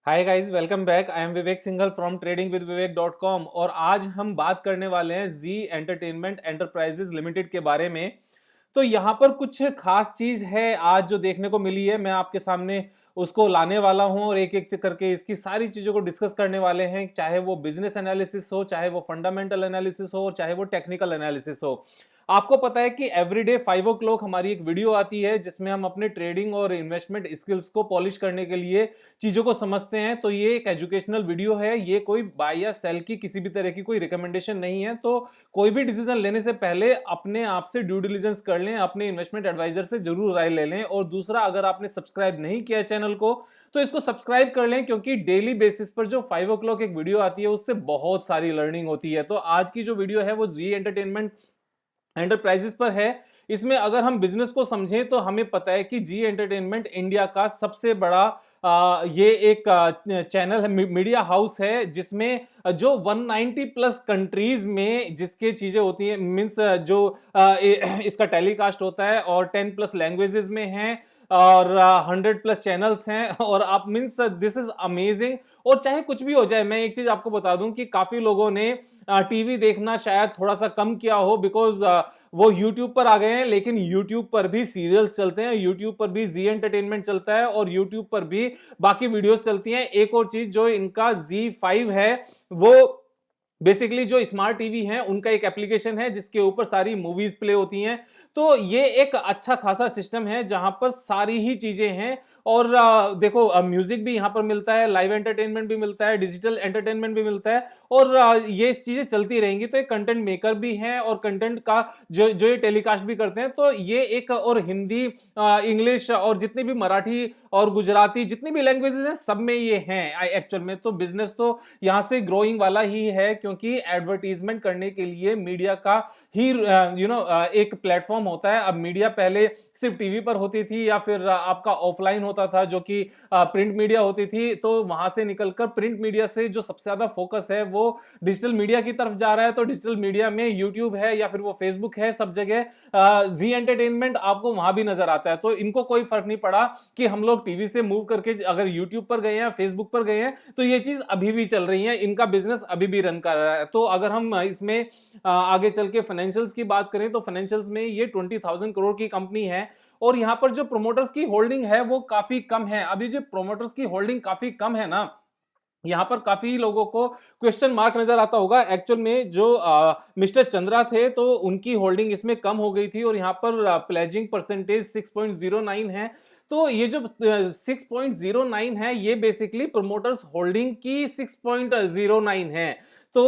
Hi guys, welcome back. I am Vivek Singhal from tradingwithvivek.com और आज हम बात करने वाले हैं जी एंटरटेनमेंट एंटरप्राइजेज लिमिटेड के बारे में। तो यहाँ पर कुछ खास चीज है आज जो देखने को मिली है, मैं आपके सामने उसको लाने वाला हूं और एक एक करके इसकी सारी चीजों को डिस्कस करने वाले हैं, चाहे वो बिजनेस एनालिसिस हो, चाहे वो फंडामेंटल एनालिसिस हो और चाहे वो टेक्निकल एनालिसिस हो। आपको पता है कि एवरीडे 5 o'clock हमारी एक वीडियो आती है जिसमें हम अपने ट्रेडिंग और इन्वेस्टमेंट स्किल्स को पॉलिश करने के लिए चीजों को समझते हैं। तो ये एक एजुकेशनल वीडियो है, ये कोई बाय या सेल की किसी भी तरह की कोई रिकमेंडेशन नहीं है। तो कोई भी डिसीजन लेने से पहले अपने आप से ड्यू डिलिजेंस कर लें, अपने इन्वेस्टमेंट एडवाइजर से जरूर राय ले लें। और दूसरा, अगर आपने सब्सक्राइब नहीं किया है चैनल को तो इसको सब्सक्राइब कर लें, क्योंकि डेली बेसिस पर जो 5 o'clock एक वीडियो आती है उससे बहुत सारी लर्निंग होती है। तो आज की जो वीडियो है वो जी एंटरटेनमेंट एंटरप्राइजेस पर है। इसमें अगर हम बिजनेस को समझें तो हमें पता है कि जी एंटरटेनमेंट इंडिया का सबसे बड़ा ये एक चैनल है, मीडिया हाउस है, जिसमें जो 190 प्लस कंट्रीज में जिसके चीजें होती हैं, मींस जो इसका टेलीकास्ट होता है और 10 प्लस लैंग्वेजेस में है और 100 प्लस चैनल्स हैं। और आप मींस दिस इज अमेजिंग। और चाहे कुछ भी हो जाए, मैं एक चीज आपको बता दूं कि काफी लोगों ने टीवी देखना शायद थोड़ा सा कम किया हो, बिकॉज वो YouTube पर आ गए हैं। लेकिन YouTube पर भी सीरियल्स चलते हैं, YouTube पर भी जी एंटरटेनमेंट चलता है और YouTube पर भी बाकी वीडियोस चलती हैं। एक और चीज, जो इनका Z5 है, वो बेसिकली जो स्मार्ट टीवी हैं उनका एक एप्लीकेशन है जिसके ऊपर सारी मूवीज प्ले होती हैं। तो ये एक अच्छा खासा सिस्टम है जहां पर सारी ही चीजें हैं। और देखो, म्यूजिक भी यहां पर मिलता है, लाइव एंटरटेनमेंट भी मिलता है, डिजिटल एंटरटेनमेंट भी मिलता है। और ये चीजें चलती रहेंगी। तो एक कंटेंट मेकर भी हैं और कंटेंट का जो जो ये टेलीकास्ट भी करते हैं। तो ये एक, और हिंदी, इंग्लिश और जितनी भी मराठी और गुजराती जितनी भी लैंग्वेजेस हैं सब में ये हैं। एक्चुअल में तो बिजनेस तो यहां से ग्रोइंग वाला ही है, क्योंकि एडवर्टीजमेंट करने के लिए मीडिया का ही एक प्लेटफॉर्म होता है। अब मीडिया पहले सिर्फ टीवी पर होती थी या फिर आपका ऑफलाइन होता था जो कि प्रिंट मीडिया होती थी। तो वहां से निकलकर प्रिंट मीडिया से जो सबसे ज्यादा फोकस है वो डिजिटल मीडिया की तरफ जा रहा है। तो डिजिटल मीडिया में यूट्यूब है या फिर वो फेसबुक है, सब जगह जी एंटरटेनमेंट आपको वहां भी नजर आता है। तो इनको कोई फर्क नहीं पड़ा कि हम लोग टीवी से मूव करके अगर यूट्यूब पर गए हैं, फेसबुक पर गए हैं, तो ये चीज अभी भी चल रही है, इनका बिजनेस अभी भी रन कर रहा है। तो अगर हम इसमें आगे चल के फाइनेंशियल्स की बात करें तो फाइनेंशियल्स में ये 20,000 करोड़ की कंपनी है। और यहां पर जो प्रोमोटर्स की होल्डिंग है वो काफी कम है। अभी जो प्रोमोटर्स की होल्डिंग काफी कम है ना, यहां पर काफी लोगों को क्वेश्चन मार्क नजर आता होगा। एक्चुअल में जो मिस्टर चंद्रा थे तो उनकी होल्डिंग इसमें कम हो गई थी और यहां पर प्लेजिंग परसेंटेज 6.09 है। तो ये जो 6.09 है ये बेसिकली प्रोमोटर्स होल्डिंग की 6.09 है। तो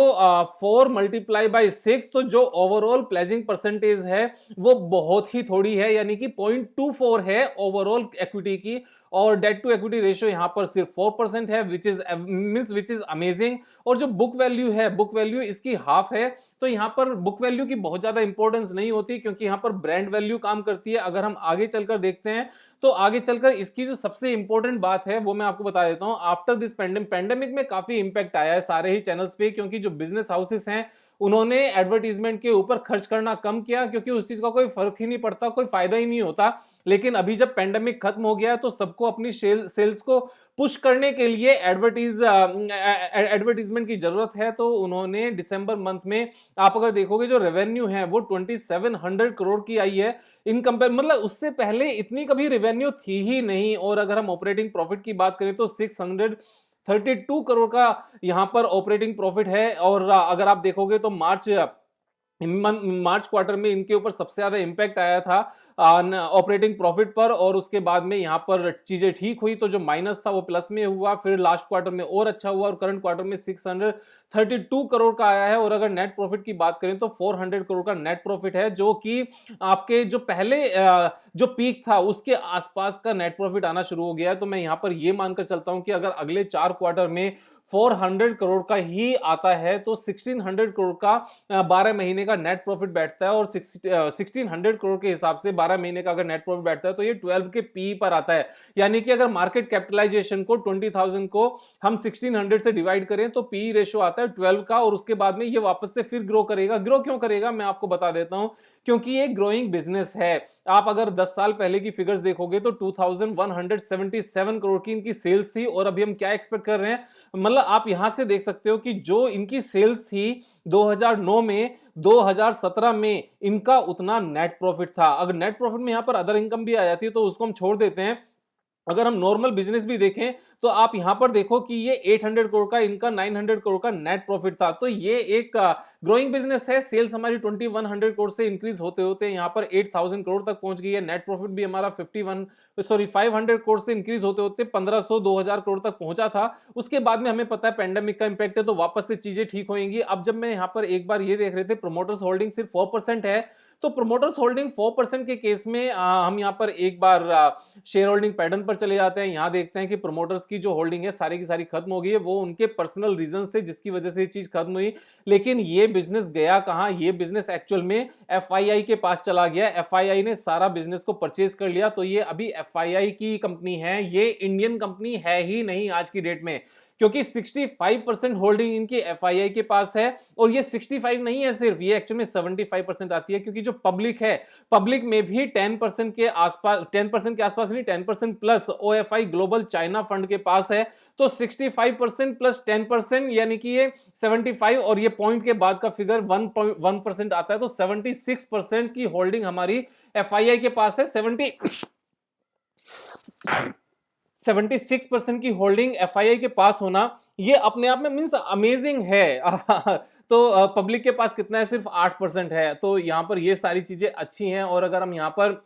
4 × 6, तो जो ओवरऑल प्लेजिंग परसेंटेज है वो बहुत ही थोड़ी है, यानी कि 0.24 है ओवरऑल इक्विटी की। और डेट टू इक्विटी रेशियो यहां पर सिर्फ 4% है, विच इज अमेजिंग। और जो बुक वैल्यू है, बुक वैल्यू इसकी हाफ है। तो यहां पर बुक वैल्यू की बहुत ज्यादा इंपॉर्टेंस नहीं होती, क्योंकि यहां पर ब्रांड वैल्यू काम करती है। अगर हम आगे चलकर देखते हैं तो आगे चलकर इसकी जो सबसे इंपॉर्टेंट बात है वो मैं आपको बता देता हूं। आफ्टर दिस पैंडेमिक में काफी इंपैक्ट आया है सारे ही चैनल्स पे, क्योंकि जो बिजनेस हाउसेस हैं उन्होंने एडवर्टीजमेंट के ऊपर खर्च करना कम किया, क्योंकि उस चीज का कोई फर्क ही नहीं पड़ता, कोई फायदा ही नहीं होता। लेकिन अभी जब पैंडेमिक खत्म हो गया है तो सबको अपनी सेल्स को पुश करने के लिए एडवर्टीजमेंट की जरूरत है। तो उन्होंने दिसंबर मंथ में, आप अगर देखोगे, जो रेवेन्यू है वो 2700 करोड़ की आई है। इन कंपेयर, मतलब उससे पहले इतनी कभी रेवेन्यू थी ही नहीं। और अगर हम ऑपरेटिंग प्रॉफिट की बात करें तो 632 करोड़ का यहां पर ऑपरेटिंग प्रॉफिट है। और अगर आप देखोगे तो मार्च क्वार्टर में इनके ऊपर सबसे ज्यादा इंपैक्ट आया था ऑपरेटिंग प्रॉफिट पर, और उसके बाद में यहां पर चीजें ठीक हुई तो जो माइनस था वो प्लस में हुआ। फिर लास्ट क्वार्टर में और अच्छा हुआ और करंट क्वार्टर में 632 करोड़ का आया है। और अगर नेट प्रॉफिट की बात करें तो 400 करोड़ का नेट प्रॉफिट है, जो कि आपके जो पहले जो पीक था उसके आसपास का नेट प्रॉफिट आना शुरू हो गया है। तो मैं यहां पर यह मानकर चलता हूं कि अगर अगले 4 क्वार्टर में 400 करोड़ का ही आता है तो 1600 करोड़ का 12 महीने का नेट प्रॉफिट बैठता है। और 1600 करोड़ के हिसाब से 12 महीने का अगर नेट प्रॉफिट बैठता है तो ये 12 के पी पर आता है। यानी कि अगर मार्केट कैपिटलाइजेशन को 20,000 को हम 1600 से डिवाइड करें तो पी रेशियो आता है 12 का। और उसके बाद में ये वापस से फिर ग्रो करेगा। ग्रो क्यों करेगा मैं आपको बता देता हूं क्योंकि ये ग्रोइंग बिजनेस है। आप अगर 10 साल पहले की फिगर्स देखोगे तो 2177 करोड़ की इनकी सेल्स थी, और अभी हम क्या एक्सपेक्ट कर रहे हैं, मतलब आप यहां से देख सकते हो कि जो इनकी सेल्स थी 2009 में, 2017 में इनका उतना नेट प्रॉफिट था। अगर नेट प्रॉफिट में यहां पर अदर इनकम भी आ जाती है तो उसको हम छोड़ देते हैं, अगर हम नॉर्मल बिजनेस भी देखें तो आप यहां पर देखो कि ये 800 करोड़ का इनका 900 करोड़ का नेट प्रॉफिट था। तो ये एक ग्रोइंग बिजनेस है। सेल्स हमारी 2100 करोड़ से इंक्रीज होते होते यहां पर 8000 करोड़ तक पहुंच गई है। नेट प्रॉफिट भी हमारा 500 करोड़ से इंक्रीज होते होते 1500 2000 करोड़ तक पहुंचा था। उसके बाद में हमें पता है पेंडेमिक का इंपैक्ट है, तो वापस से चीजें ठीक होंगी। अब जब मैं यहां पर एक बार ये देख रहे थे प्रोमोटर्स होल्डिंग सिर्फ 4% है, तो प्रोमोटर्स होल्डिंग 4% के केस में हम यहां पर एक बार शेयर होल्डिंग पैटर्न पर चले जाते हैं। यहां देखते हैं कि प्रोमोटर्स की जो होल्डिंग है सारी की सारी खत्म हो गई है। वो उनके पर्सनल रीजंस थे जिसकी वजह से ये चीज खत्म हुई। लेकिन ये बिजनेस गया कहां, ये बिजनेस एक्चुअल में एफआईआई के पास चला गया। एफआईआई ने सारा बिजनेस को परचेज कर लिया। तो ये अभी एफआईआई की कंपनी है, ये इंडियन कंपनी है ही नहीं आज की डेट में, क्योंकि 65% होल्डिंग इनकी एफआईआई के पास है। और ये 65 नहीं है सिर्फ, ये एक्चुअली में 75% आती है, क्योंकि जो पब्लिक है, पब्लिक में भी 10% के आसपास, 10% के आसपास नहीं, 10% प्लस ओएफआई ग्लोबल चाइना फंड के पास है। तो 65% प्लस 10% यानी कि ये 75, और ये पॉइंट के बाद का फिगर 1.1% आता है। तो 76% की होल्डिंग हमारी एफआईआई के पास है। 76% की होल्डिंग एफआईआई के पास होना ये अपने आप में मींस अमेजिंग है। तो पब्लिक के पास कितना है, सिर्फ 8% है। तो यहां पर ये सारी चीजें अच्छी हैं। और अगर हम यहां पर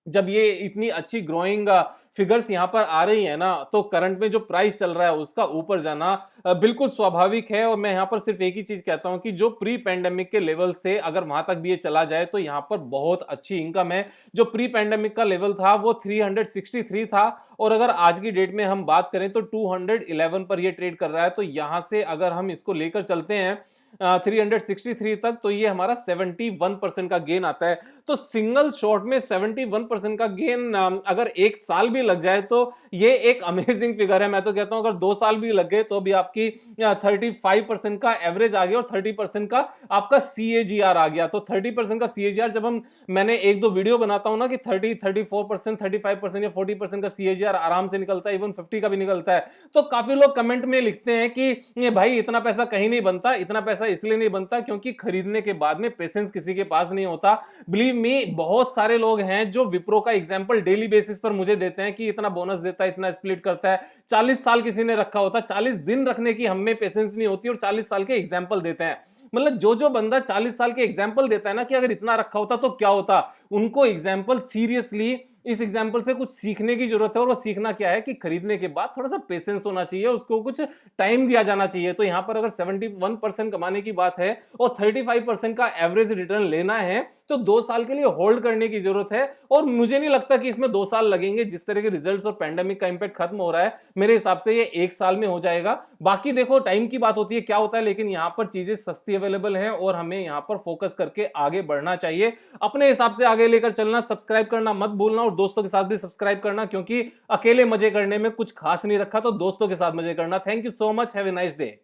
जब ये इतनी अच्छी ग्रोइंग फिगर्स यहां पर आ रही है ना, तो करंट में जो प्राइस चल रहा है उसका ऊपर जाना बिल्कुल स्वाभाविक है। और मैं यहां पर सिर्फ एक ही चीज कहता हूं कि जो प्री पैंडेमिक के लेवल्स थे, अगर वहां तक भी ये चला जाए तो यहां पर बहुत अच्छी इनकम है। जो प्री पैंडेमिक का लेवल था वो 363 था, और अगर आज की डेट में हम बात करें तो 211 पर ये ट्रेड कर रहा है। तो यहां से अगर हम इसको लेकर चलते हैं 363 तक, तो ये हमारा 71% का गेन आता है। तो सिंगल शॉट में 71% का गेन अगर एक साल भी लग जाए तो ये एक अमेजिंग फिगर है। मैं तो कहता हूं अगर 2 साल भी लग गए तो भी आपकी 35% का एवरेज आ गया, और 30% का आपका सीएजीआर आ गया। तो 30% का सीएजीआर जब मैंने एक दो वीडियो बनाता हूं ना कि 34%, 35% या 40% का सीएजीआर आराम से निकलता है, इवन 50 का भी निकलता है। तो काफी लोग कमेंट में लिखते हैं कि ये भाई इतना पैसा कहीं नहीं बनता। इतना पैसा इसलिए नहीं बनता क्योंकि खरीदने के बाद में पेशेंस किसी के पास नहीं होता। बिलीव मी, बहुत सारे लोग हैं जो विप्रो का एग्जांपल डेली बेसिस पर मुझे देते हैं कि इतना बोनस देता है, इतना स्प्लिट करता है। 40 साल किसी ने रखा होता, 40 दिन रखने की हमें पेशेंस नहीं होती, और 40 साल के एग्जांपल देते हैं। मतलब जो बंदा 40 साल के एग्जांपल देता है ना कि अगर इतना रखा होता तो क्या होता, उनको एग्जांपल सीरियसली इस एग्जांपल से कुछ सीखने की जरूरत है। और वो सीखना क्या है कि खरीदने के बाद थोड़ा सा पेशेंस होना चाहिए, उसको कुछ टाइम दिया जाना चाहिए। तो यहां पर अगर 71% कमाने की बात है और 35% का एवरेज रिटर्न लेना है तो 2 साल के लिए होल्ड करने की जरूरत है। और मुझे नहीं लगता कि इसमें 2 साल लगेंगे। जिस तरह के रिजल्ट्स और पैंडेमिक का इंपैक्ट खत्म हो रहा है, मेरे हिसाब से ये 1 साल में हो जाएगा। बाकी देखो टाइम की बात होती है क्या होता है, लेकिन यहां पर चीजें सस्ती अवेलेबल हैं और हमें यहां पर फोकस करके आगे बढ़ना चाहिए, अपने हिसाब से आगे लेकर चलना। सब्सक्राइब करना मत भूलना, और दोस्तों के साथ भी सब्सक्राइब करना, क्योंकि अकेले मजे करने में कुछ खास नहीं रखा, तो दोस्तों के साथ मजे करना। Thank you so much, have a nice day.